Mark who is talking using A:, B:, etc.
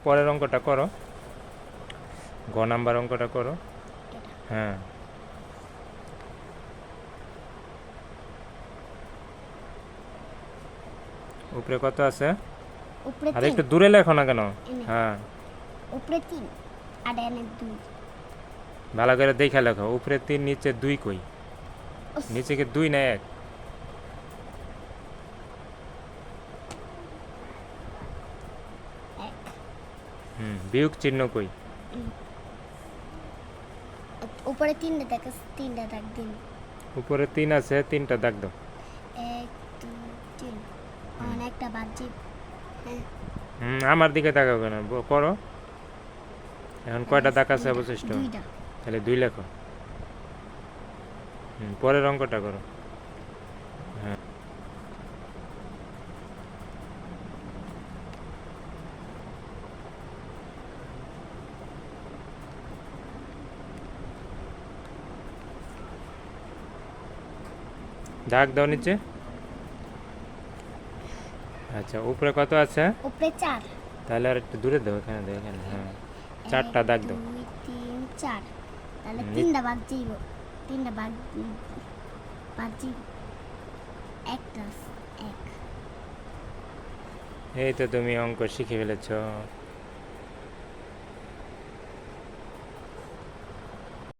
A: পরের অঙ্কটা করো, গ নাম্বার অঙ্কটা করো। হ্যাঁ, উপরে কত আছে?
B: উপরে
A: আর
B: 3
A: একটু দূরে লেখো না কেন?
B: এনে
A: হ্যাঁ,
B: উপরে 3 আর এনে 2
A: ভালো করে দেখে লেখো। উপরে 3, নিচে 2 কই? নিচে কি 2 না 1? বিয়োগ চিহ্ন কই?
B: উপরে 3টা দাগ আছে, 3টা দাগ দিন।
A: উপরে 3 আছে, 3টা দাগ দাও।
B: 1 2 3 একটা বাজি। হ্যাঁ
A: আমার দিকে তাকাও কেন? করো। এখন কয়টা দাগ আছে অবশিষ্ট?
B: 2টা।
A: তাহলে 2 লেখো। পরের অঙ্কটা করো। হ্যাঁ, দাগ দাও নিচে। আচ্ছা, উপরে কত আছে?
B: উপরে 4।
A: তাহলে আর একটু দূরে দাও, এখানে দাও, এখানে। হ্যাঁ, 4টা দাগ দাও।
B: 2 3 4 তাহলে
A: হুম,
B: 3টা বাগ যাইব। 3টা বাগ বাজি একটা 1।
A: এই তো তুমি অঙ্ক শিখে ফেলেছ।